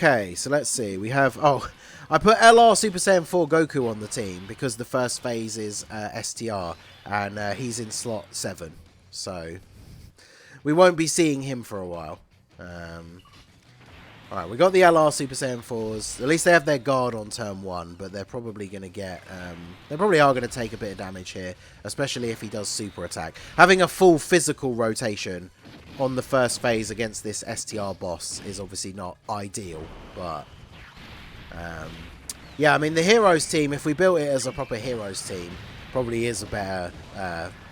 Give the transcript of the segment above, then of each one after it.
Okay, so let's see. We have... Oh, I put LR Super Saiyan 4 Goku on the team because the first phase is STR, and he's in slot 7. So, we won't be seeing him for a while. Alright, we got the LR Super Saiyan 4s. At least they have their guard on turn 1, but they're probably going to get... they probably are going to take a bit of damage here, especially if he does super attack. Having a full physical rotation on the first phase against this STR boss is obviously not ideal, but... yeah, I mean, the Heroes team, if we built it as a proper Heroes team, probably is a better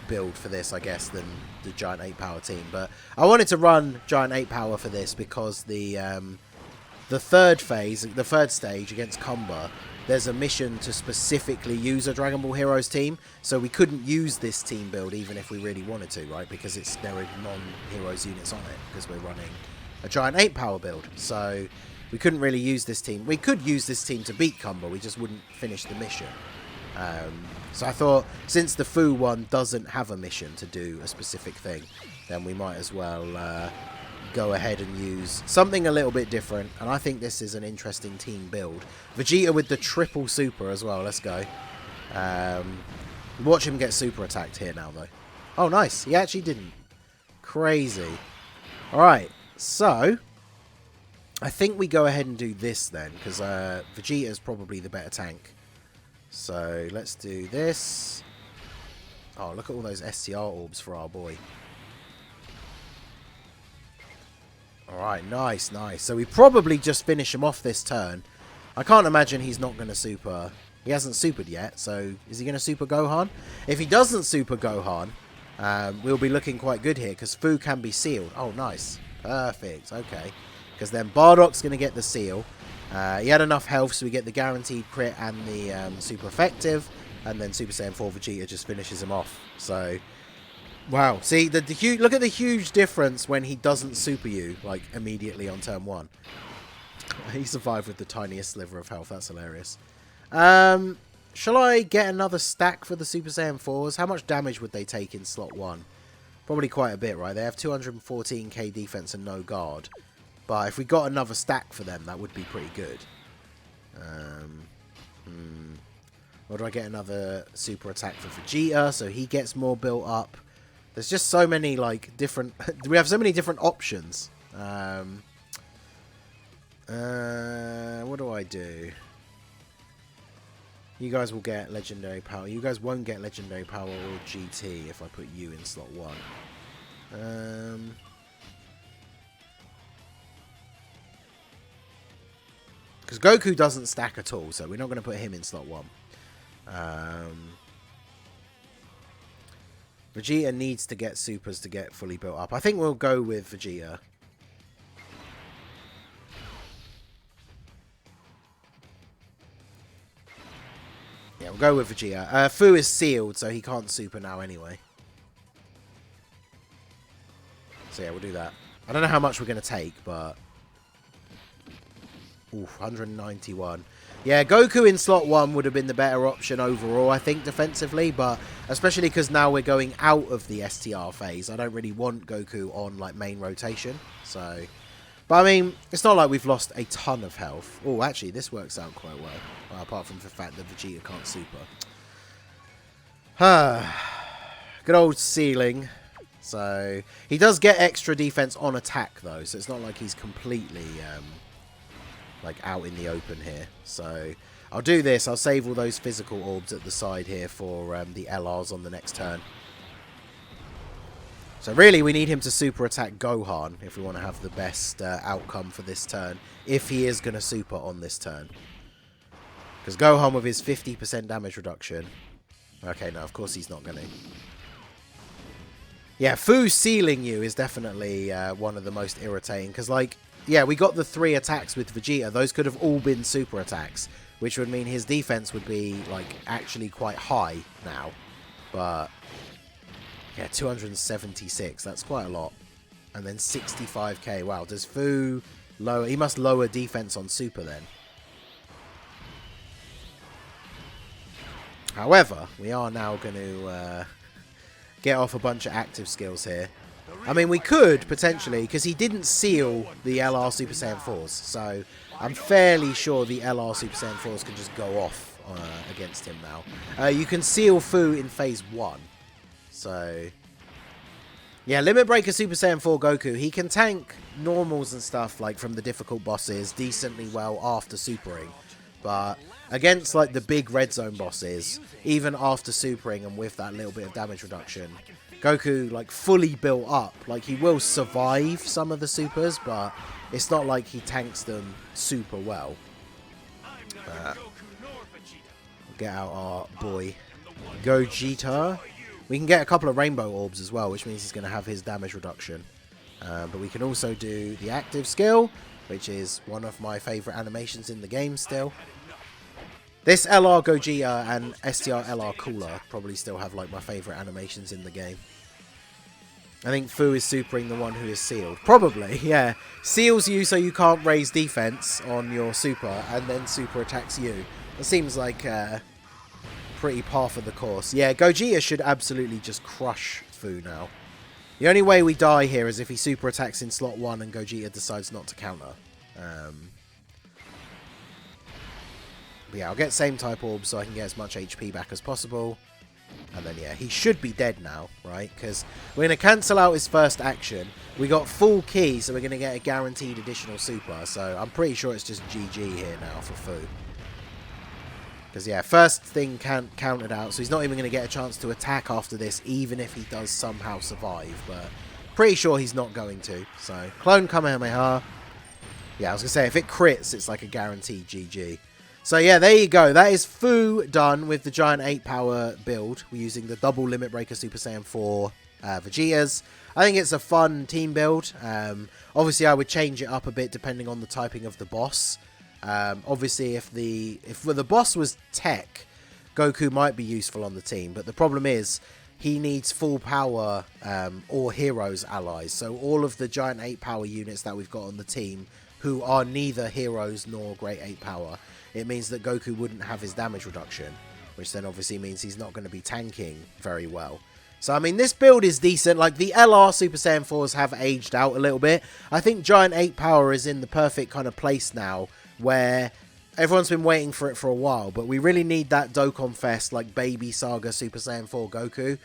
build for this, I guess, than the Giant 8 Power team. But I wanted to run Giant 8 Power for this because the third phase, the third stage against Kumba, there's a mission to specifically use a Dragon Ball Heroes team, so we couldn't use this team build even if we really wanted to, right? Because there are non-Heroes units on it, because we're running a Giant 8 Power build. So we couldn't really use this team. We could use this team to beat Kumba, we just wouldn't finish the mission. So I thought, since the Fu one doesn't have a mission to do a specific thing, then we might as well go ahead and use something a little bit different. And I think this is an interesting team build. Vegeta with the triple super as well. Let's go. Watch him get super attacked here now, though. Oh, nice. He actually didn't. Crazy. Alright, so I think we go ahead and do this then, because Vegeta's probably the better tank. So let's do this. Oh, look at all those STR orbs for our boy. Alright, nice, nice. So we probably just finish him off this turn. I can't imagine he's not going to super... He hasn't supered yet, so is he going to super Gohan? If he doesn't super Gohan, we'll be looking quite good here, because Fu can be sealed. Oh, nice. Perfect, okay. Because then Bardock's going to get the seal. He had enough health, so we get the guaranteed crit and the super effective. And then Super Saiyan 4 Vegeta just finishes him off. So, wow. See, look at the huge difference when he doesn't super you, like, immediately on turn 1. He survived with the tiniest sliver of health. That's hilarious. Shall I get another stack for the Super Saiyan 4s? How much damage would they take in slot 1? Probably quite a bit, right? They have 214k defense and no guard. But if we got another stack for them, that would be pretty good. Or do I get another super attack for Vegeta so he gets more built up? There's just so many, like, different... we have so many different options. What do I do? You guys will get Legendary Power. You guys won't get Legendary Power or GT if I put you in slot 1. Because Goku doesn't stack at all, so we're not going to put him in slot 1. Vegeta needs to get supers to get fully built up. I think we'll go with Vegeta. Yeah, we'll go with Vegeta. Fu is sealed, so he can't super now anyway. So yeah, we'll do that. I don't know how much we're going to take, but... Oof, 191. Yeah, Goku in slot 1 would have been the better option overall, I think, defensively. But especially because now we're going out of the STR phase, I don't really want Goku on, like, main rotation. So, but I mean, it's not like we've lost a ton of health. Oh, actually, this works out quite well. Apart from the fact that Vegeta can't super. Good old ceiling. So, he does get extra defense on attack, though. So, it's not like he's completely... like out in the open here. So I'll do this. I'll save all those physical orbs at the side here for the LRs on the next turn. So really we need him to super attack Gohan if we want to have the best outcome for this turn, if he is going to super on this turn. Because Gohan with his 50% damage reduction... Okay, no, of course he's not going to. Yeah, Fu sealing you is definitely one of the most irritating. Because, like, yeah, we got the 3 attacks with Vegeta. Those could have all been super attacks, which would mean his defense would be, like, actually quite high now. But, yeah, 276. That's quite a lot. And then 65k. Wow, does Fu lower... He must lower defense on super then. However, we are now going to get off a bunch of active skills here. I mean, we could, potentially, because he didn't seal the LR Super Saiyan 4s. So, I'm fairly sure the LR Super Saiyan 4s can just go off against him now. You can seal Fu in phase 1. So, yeah, Limit Breaker Super Saiyan 4 Goku, he can tank normals and stuff, like, from the difficult bosses decently well after supering. But against, like, the big red zone bosses, even after supering and with that little bit of damage reduction, Goku, like, fully built up. Like, he will survive some of the supers, but it's not like he tanks them super well. Get out our boy Gogeta. We can get a couple of rainbow orbs as well, which means he's going to have his damage reduction. But we can also do the active skill, which is one of my favourite animations in the game still. This LR Gogeta and STR LR Cooler probably still have like my favourite animations in the game. I think Fu is supering the one who is sealed. Probably, yeah. Seals you so you can't raise defense on your super, and then super attacks you. It seems like pretty par for the course. Yeah, Gogeta should absolutely just crush Fu now. The only way we die here is if he super attacks in slot 1 and Gogeta decides not to counter. But yeah, I'll get same type orbs so I can get as much HP back as possible. And then, yeah, he should be dead now, right? Because we're going to cancel out his first action. We got full key, so we're going to get a guaranteed additional super. So I'm pretty sure it's just GG here now for Fu. Because, yeah, first thing counted out, so he's not even going to get a chance to attack after this, even if he does somehow survive. But pretty sure he's not going to. So, Clone Kamehameha. Yeah, I was going to say, if it crits, it's like a guaranteed GG. So yeah, there you go. That is Fu done with the Giant 8 power build. We're using the double Limit Breaker Super Saiyan 4 Vegetas. I think it's a fun team build. Obviously, I would change it up a bit depending on the typing of the boss. Obviously, if the boss was Tech, Goku might be useful on the team. But the problem is, he needs full power or Heroes allies. So all of the Giant 8 power units that we've got on the team, who are neither Heroes nor Great 8 power, it means that Goku wouldn't have his damage reduction, which then obviously means he's not going to be tanking very well. So, I mean, this build is decent. Like, the LR Super Saiyan 4s have aged out a little bit. I think Giant 8 Power is in the perfect kind of place now, where everyone's been waiting for it for a while, but we really need that Dokkan Fest, like, Baby Saga Super Saiyan 4 Goku.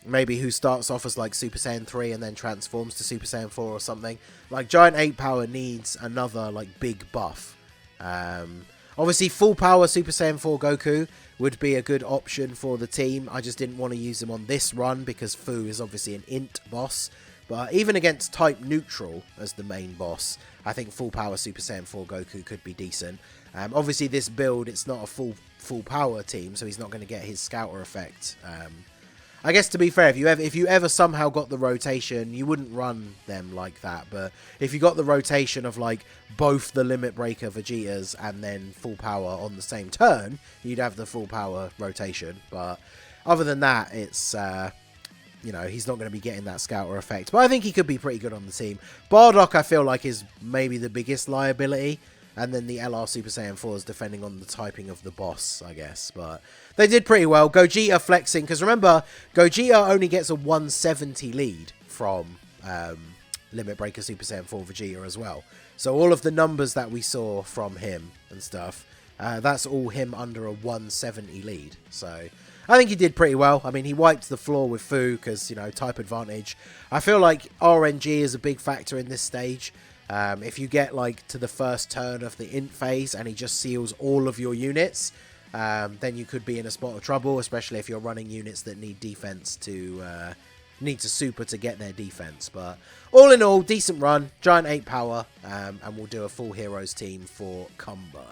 Maybe who starts off as, like, Super Saiyan 3 and then transforms to Super Saiyan 4 or something. Like, Giant 8 Power needs another, like, big buff. Obviously, full power Super Saiyan 4 Goku would be a good option for the team. I just didn't want to use him on this run because Fu is obviously an int boss. But even against type neutral as the main boss, I think full power Super Saiyan 4 Goku could be decent. Obviously, this build, it's not a full power team, so he's not going to get his scouter effect. I guess, to be fair, if you ever somehow got the rotation, you wouldn't run them like that. But if you got the rotation of, like, both the Limit Breaker Vegetas and then full power on the same turn, you'd have the full power rotation. But other than that, it's, you know, he's not going to be getting that scouter effect. But I think he could be pretty good on the team. Bardock, I feel like, is maybe the biggest liability. And then the LR Super Saiyan 4s defending on the typing of the boss, I guess. But they did pretty well. Gogeta flexing. Because remember, Gogeta only gets a 170 lead from Limit Breaker Super Saiyan 4 Vegeta as well. So all of the numbers that we saw from him and stuff, that's all him under a 170 lead. So I think he did pretty well. I mean, he wiped the floor with Fu because, you know, type advantage. I feel like RNG is a big factor in this stage. If you get, like, to the first turn of the int phase and he just seals all of your units, then you could be in a spot of trouble, especially if you're running units that need defense to, need to super to get their defense. But all in all, decent run, Giant 8 power, and we'll do a full heroes team for Cumber.